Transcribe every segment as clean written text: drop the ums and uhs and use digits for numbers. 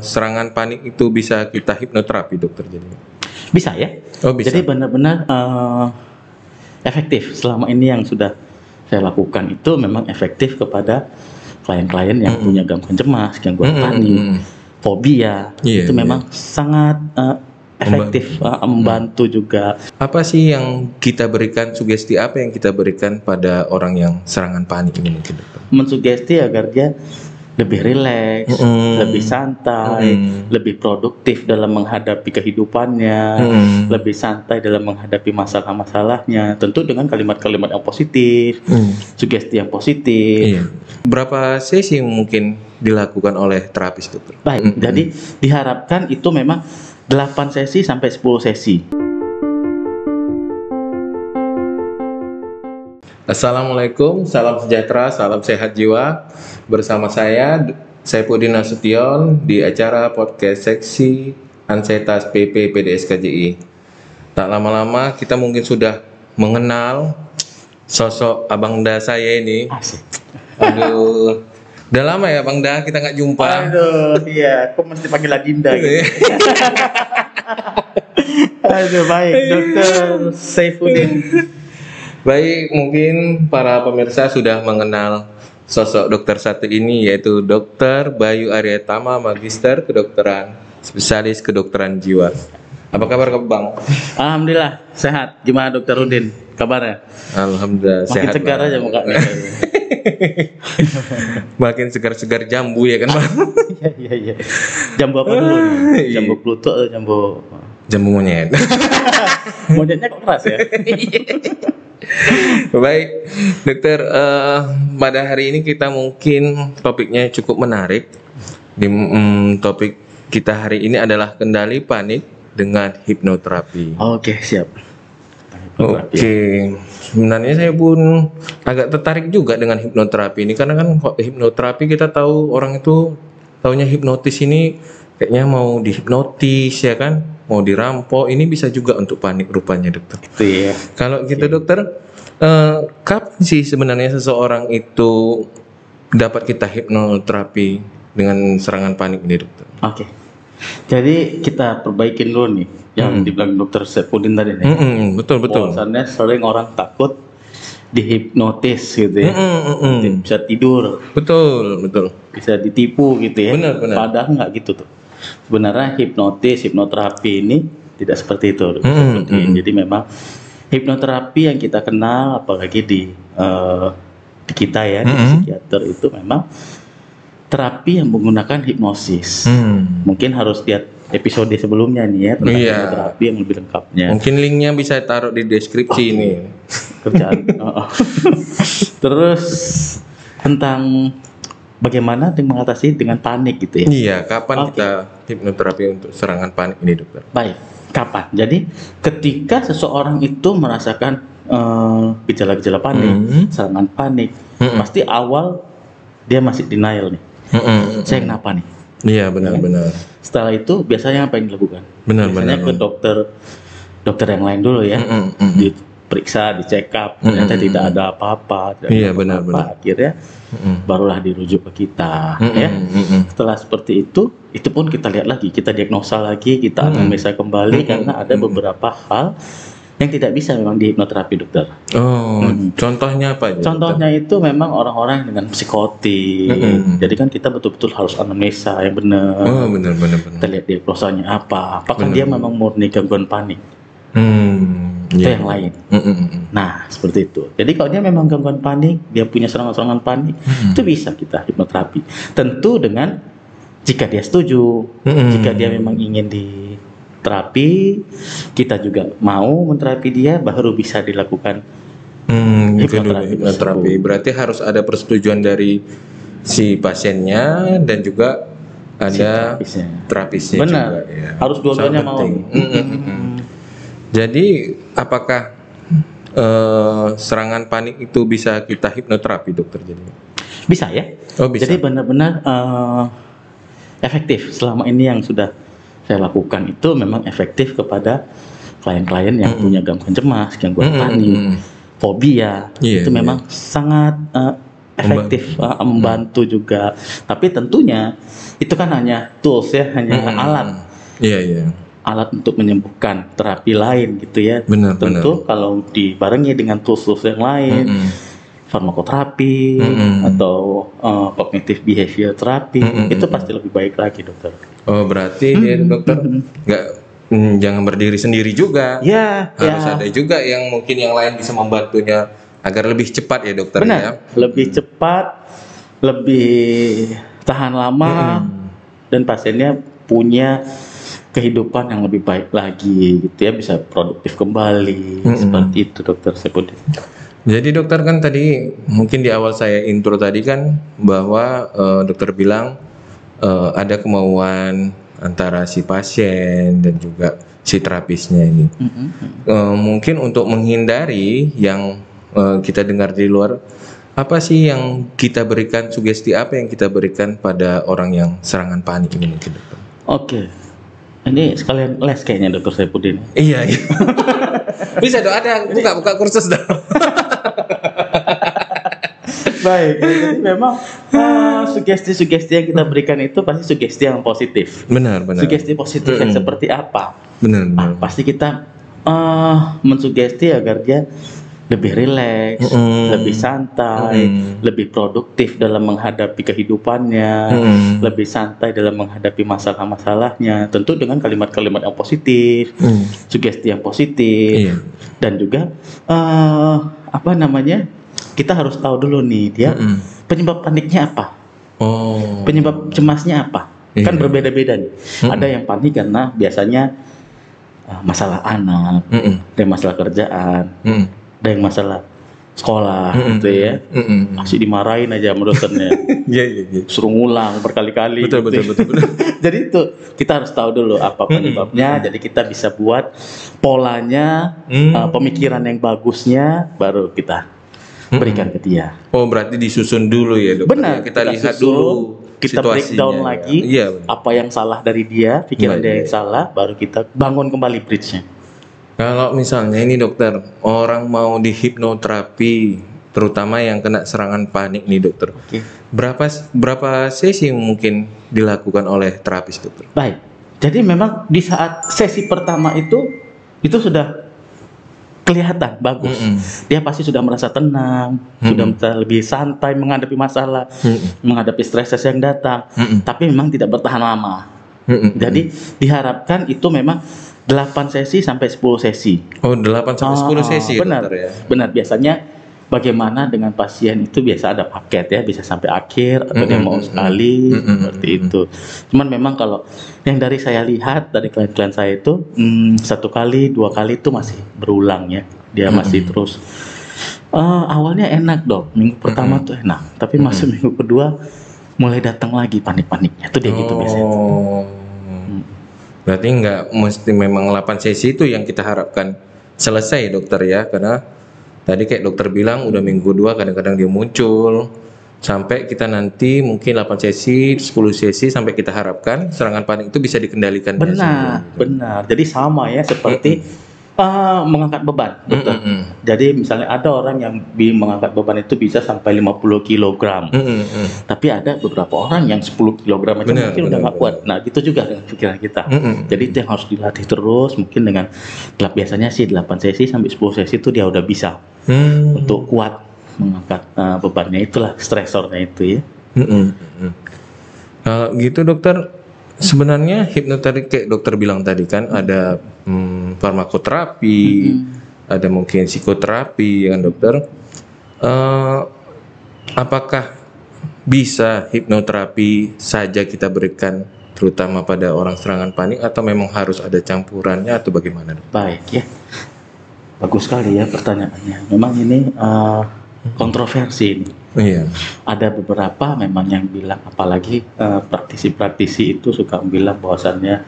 Serangan panik itu bisa kita hipnoterapi, dokter, jadi? Bisa ya. Oh, bisa. Jadi benar-benar efektif. Selama ini yang sudah saya lakukan itu memang efektif kepada klien-klien yang punya gangguan cemas, gangguan panik, fobia. Itu memang sangat efektif, membantu juga. Apa sih yang kita berikan, sugesti apa yang kita berikan pada orang yang serangan panik ini mungkin, dokter? Mensugesti agar dia lebih rileks, lebih santai, lebih produktif dalam menghadapi kehidupannya, lebih santai dalam menghadapi masalah-masalahnya, tentu dengan kalimat-kalimat yang positif, sugesti yang positif. Berapa sesi mungkin dilakukan oleh terapis, dokter? Baik, jadi diharapkan itu memang 8 sesi sampai 10 sesi. Assalamualaikum, salam sejahtera, salam sehat jiwa. Bersama saya Saifuddin Nasution di acara podcast seksi Ansetas PP PDS KJI. Tak lama-lama kita mungkin sudah mengenal sosok Abang Da saya ini. Asik. Aduh, udah lama ya Bang Da kita nggak jumpa. Aduh, iya, kok mesti panggil Adinda gitu. Aduh, baik, Dokter Saifuddin. Baik, mungkin para pemirsa sudah mengenal sosok dokter satu ini, yaitu Dokter Bayu Aryatama, Magister Kedokteran, Spesialis Kedokteran Jiwa. Apa kabar Bang? Alhamdulillah sehat. Gimana Dokter Udin? Kabarnya? Alhamdulillah makin sehat. Makin segar aja mukanya. Makin segar-segar jambu ya kan Bang? Iya. Jambu apa dulu nih? Jambu Pluto atau jambu monyet? Monyetnya kok keras ya? Baik, dokter, pada hari ini kita mungkin topiknya cukup menarik. Topik kita hari ini adalah kendali panik dengan hipnoterapi. Oke, siap. Oke, sebenarnya saya pun agak tertarik juga dengan hipnoterapi ini, karena kan hipnoterapi kita tahu orang itu taunya hipnotis ini kayaknya mau dihipnotis ya kan, mau dirampok. Ini bisa juga untuk panik rupanya, dokter. Itu ya. Kalau gitu dokter, kapan sih sebenarnya seseorang itu dapat kita hipnoterapi dengan serangan panik ini, dokter? Oke. Jadi kita perbaikin dulu nih yang dibilang Dokter Saifuddin tadi nih. Betul. Bahwasannya sering orang takut dihipnotis gitu ya. Bisa tidur. Betul. Bisa ditipu gitu ya. Benar. Padahal nggak gitu tuh. Sebenarnya hipnoterapi ini tidak seperti itu. Jadi memang hipnoterapi yang kita kenal, apalagi di kita ya, di psikiater itu memang terapi yang menggunakan hipnosis. Mungkin harus lihat episode sebelumnya nih ya tentang hipnoterapi yang lebih lengkapnya. Mungkin linknya bisa taruh di deskripsi ini. Kerjaan. Terus tentang bagaimana mengatasi dengan panik gitu ya. Iya, kapan kita hipnoterapi untuk serangan panik ini, dokter? Baik, kapan? Jadi ketika seseorang itu merasakan gejala-gejala panik, serangan panik, pasti awal dia masih denial nih. Saya kenapa nih? Iya, benar. Setelah itu biasanya apa yang dilakukan? Benar. Ke dokter yang lain dulu ya. Diperiksa, dicek up, ternyata tidak ada apa-apa. Iya, benar. Akhirnya barulah dirujuk ke kita ya. Setelah seperti itu pun kita lihat lagi, kita diagnosa lagi, kita analisa kembali karena ada beberapa hal yang tidak bisa memang di hipnoterapi, dokter. Contohnya apa aja? Contohnya itu memang orang-orang dengan psikotik. Jadi kan kita betul-betul harus analisa yang benar. Benar. Kita lihat diagnosanya apa. Apakah dia memang murni gangguan panik? Itu yang lain. Nah, seperti itu. Jadi kalau dia memang gangguan panik, dia punya serangan-serangan panik, itu bisa kita hipnoterapi. Tentu dengan jika dia setuju, jika dia memang ingin terapi, kita juga mau menterapi dia, baru bisa dilakukan hipnoterapi. Berarti harus ada persetujuan dari si pasiennya dan juga ada terapisnya. Benar. Juga, ya. Harus dua-duanya mau. Jadi apakah serangan panik itu bisa kita hipnoterapi, dokter? Jadi bisa ya. Bisa. Jadi benar-benar efektif. Selama ini yang sudah saya lakukan itu memang efektif kepada klien-klien yang punya gangguan cemas, gangguan panik, fobia. Itu memang sangat efektif, membantu juga. Tapi tentunya itu kan hanya tools ya, hanya alat. Iya. Alat untuk menyembuhkan, terapi lain gitu ya. Tentu kalau dibarengi dengan tools-tools yang lain, farmakoterapi atau cognitive behavior therapy, itu pasti lebih baik lagi, dokter. Oh, berarti dokter nggak jangan berdiri sendiri juga. Ya, harus ada juga yang mungkin yang lain bisa membantunya agar lebih cepat ya, dokter. Benar, ya. Lebih cepat, lebih tahan lama, dan pasiennya punya kehidupan yang lebih baik lagi gitu ya, bisa produktif kembali. Seperti itu, dokter Saipudin. Jadi dokter kan tadi mungkin di awal saya intro tadi kan bahwa dokter bilang ada kemauan antara si pasien dan juga si terapisnya ini. Mungkin untuk menghindari yang kita dengar di luar, apa sih yang kita berikan, sugesti apa yang kita berikan pada orang yang serangan panik ini mungkin, dokter? Oke. Ini sekalian les kayaknya, dokter Saipudin. Iya. Bisa dong, ada buka kursus dong. Baik, jadi memang sugesti-sugesti yang kita berikan itu pasti sugesti yang positif. Benar. Sugesti positif yang seperti apa? Benar. Pasti kita mensugesti agar dia lebih rileks, lebih santai, lebih produktif dalam menghadapi kehidupannya, lebih santai dalam menghadapi masalah-masalahnya. Tentu dengan kalimat-kalimat yang positif, sugesti yang positif, dan juga kita harus tahu dulu nih dia penyebab paniknya apa, penyebab cemasnya apa. Kan berbeda-beda nih. Ada yang panik karena biasanya masalah anak, dan masalah kerjaan. Ada yang masalah sekolah gitu ya, masih dimarahin aja sama dosennya. Suruh ngulang berkali-kali. Betul. Jadi itu kita harus tahu dulu apa penyebabnya. Jadi kita bisa buat polanya, pemikiran yang bagusnya, baru kita berikan ke dia. Oh, berarti disusun dulu ya, dokter. Benar. Kita lihat dulu, kita breakdown lagi apa yang salah dari dia, pikiran dia yang salah, baru kita bangun kembali bridge-nya. Kalau misalnya ini, dokter, orang mau di hipnoterapi, terutama yang kena serangan panik nih, dokter. Berapa sesi mungkin dilakukan oleh terapis, dokter? Baik. Jadi memang di saat sesi pertama itu sudah kelihatan bagus. Dia pasti sudah merasa tenang, sudah merasa lebih santai menghadapi masalah, menghadapi stres yang datang. Tapi memang tidak bertahan lama. Jadi diharapkan itu memang 8 sesi sampai 10 sesi. Oh, 8 sampai 10 sesi, benar, dokter ya. Benar, biasanya bagaimana dengan pasien itu biasa ada paket ya, bisa sampai akhir atau dia mau sekali seperti itu. Cuman memang kalau yang dari saya lihat dari klien-klien saya itu 1 kali, 2 kali itu masih berulang ya. Dia masih terus awalnya enak, dok. Minggu pertama tuh enak, tapi masuk minggu kedua mulai datang lagi panik-paniknya. Itu dia gitu biasanya. Berarti nggak mesti memang 8 sesi itu yang kita harapkan selesai, dokter ya, karena tadi kayak dokter bilang udah minggu 2 kadang-kadang dia muncul, sampai kita nanti mungkin 8 sesi, 10 sesi sampai kita harapkan serangan panik itu bisa dikendalikan. Benar. Jadi sama ya seperti mengangkat beban, dokter. Jadi misalnya ada orang yang mengangkat beban itu bisa sampai 50 kg. Tapi ada beberapa orang yang 10 kg itu mungkin udah nggak kuat. Nah, gitu juga dengan pikiran kita. Jadi itu yang harus dilatih terus, mungkin dengan biasanya sih 8 sesi sampai 10 sesi itu dia udah bisa untuk kuat mengangkat bebannya, itulah stresornya itu ya. Kalau gitu, dokter, sebenarnya hipnoterapi kayak dokter bilang tadi kan ada farmakoterapi, ada mungkin psikoterapi kan, dokter. Apakah bisa hipnoterapi saja kita berikan terutama pada orang serangan panik, atau memang harus ada campurannya atau bagaimana, dokter? Baik ya, bagus sekali ya pertanyaannya. Memang ini kontroversi ini. Ada beberapa memang yang bilang, apalagi praktisi-praktisi itu suka bilang bahwasannya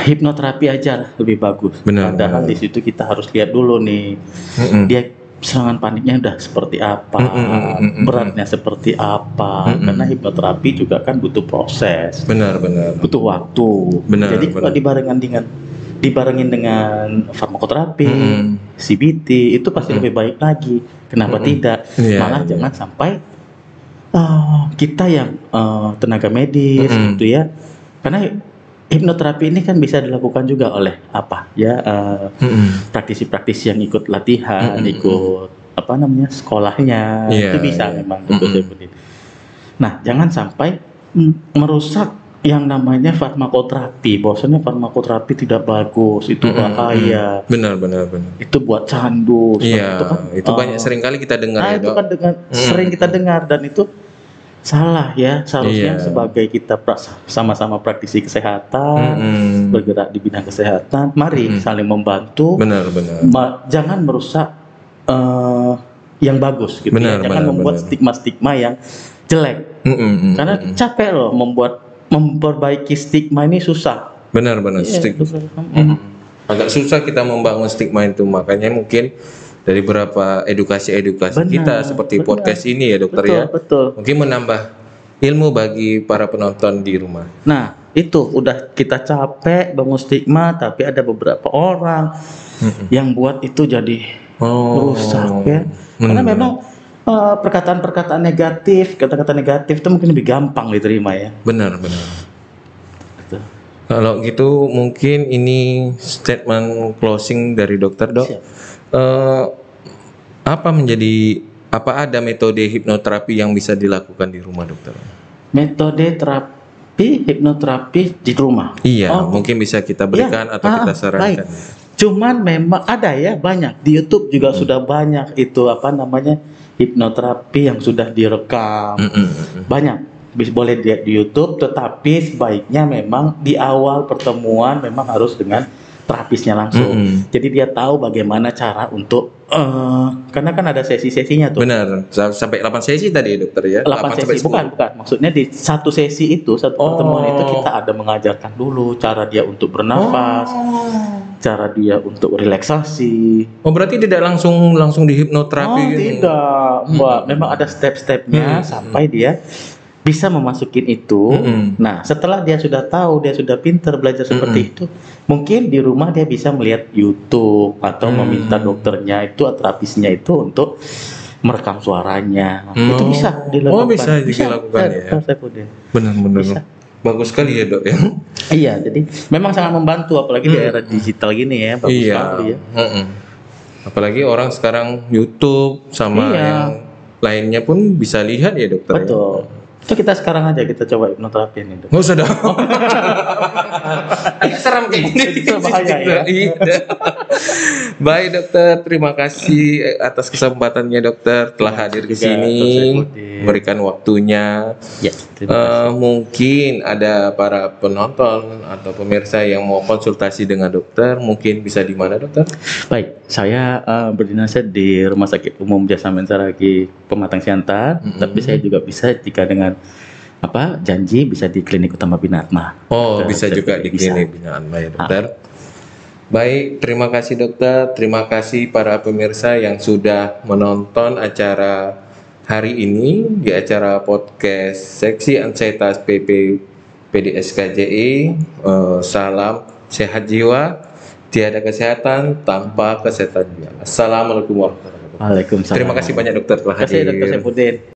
hipnoterapi aja lebih bagus. Padahal di situ kita harus lihat dulu nih, dia serangan paniknya udah seperti apa, beratnya seperti apa. Karena hipnoterapi juga kan butuh proses, butuh waktu. Jadi kalau dibarengin dengan farmakoterapi, CBT, itu pasti lebih baik lagi. Kenapa tidak? Malah jangan sampai kita yang tenaga medis gitu ya. Karena hipnoterapi ini kan bisa dilakukan juga oleh praktisi-praktisi yang ikut latihan, ikut sekolahnya, itu bisa memang Dr. Saipudin. Nah, jangan sampai merusak yang namanya farmakoterapi. Bahwasanya farmakoterapi tidak bagus, itu bahaya. Benar. Itu buat candu. Itu banyak sering kali kita dengar itu kan sering kita dengar, dan itu salah ya. Seharusnya sebagai kita sama-sama praktisi kesehatan, bergerak di bidang kesehatan, mari saling membantu. Benar. Jangan merusak yang bagus gitu. Jangan membuat stigma-stigma yang jelek. Karena capek loh memperbaiki stigma ini susah. Benar. Agak susah kita membangun stigma itu, makanya mungkin dari beberapa edukasi kita seperti podcast ini ya dokter. Betul. Mungkin menambah ilmu bagi para penonton di rumah. Nah, itu udah kita capek bangun stigma, tapi ada beberapa orang yang buat itu jadi rusak ya. Karena memang perkataan-perkataan negatif, kata-kata negatif itu mungkin lebih gampang diterima ya. Benar. Gitu. Kalau gitu mungkin ini statement closing dari dokter, Dok. Apa ada metode hipnoterapi yang bisa dilakukan di rumah, dokter? Metode hipnoterapi di rumah. Iya, mungkin bisa kita berikan atau kita sarankan. Cuman memang ada ya, banyak di YouTube juga sudah banyak itu hipnoterapi yang sudah direkam. Banyak, boleh lihat di YouTube, tetapi sebaiknya memang di awal pertemuan memang harus dengan terapisnya langsung. Jadi dia tahu bagaimana cara untuk karena kan ada sesi-sesinya tuh. Benar. Sampai 8 sesi tadi dokter ya. 8 sesi bukan. Maksudnya di satu sesi itu, satu pertemuan itu kita ada mengajarkan dulu cara dia untuk bernafas, cara dia untuk relaksasi. Berarti tidak langsung di hipnoterapi gitu. Tidak, Mbak. Memang ada step-stepnya sampai dia bisa memasukin itu. Nah, setelah dia sudah tahu, dia sudah pintar belajar seperti itu, mungkin di rumah dia bisa melihat YouTube atau meminta dokternya itu, terapisnya itu untuk merekam suaranya. Itu bisa dilakukan. Bisa dilakukan ya. Benar. Bisa. Bagus sekali ya, Dok ya. Iya, jadi memang sangat membantu, apalagi di era digital gini ya. Bagus sekali ya. Apalagi orang sekarang YouTube sama yang lainnya pun bisa lihat ya, dokter. Betul. Itu kita sekarang aja kita coba hipnoterapi ini, Dok. Nggak usah dong. Serem kayak gini. Itu bahaya ya. Baik dokter, terima kasih atas kesempatannya dokter telah hadir ke sini, memberikan waktunya. Ya, terima kasih. Mungkin ada para penonton atau pemirsa yang mau konsultasi dengan dokter, mungkin bisa di mana dokter? Baik, saya berdinasnya di Rumah Sakit Umum Jasa Mensaragi Pematang Siantar, tapi saya juga bisa jika dengan janji bisa di Klinik Utama Bina Atma. Bisa juga di Klinik Bina Atma ya dokter. Baik, terima kasih dokter, terima kasih para pemirsa yang sudah menonton acara hari ini di acara podcast Seksi Ansietas PP PDSKJI. Salam sehat jiwa, tiada kesehatan tanpa kesehatan jiwa. Assalamualaikum warahmatullahi wabarakatuh. Waalaikumsalam. Terima kasih banyak dokter telah hadir. Terima kasih Dr. Saipudin.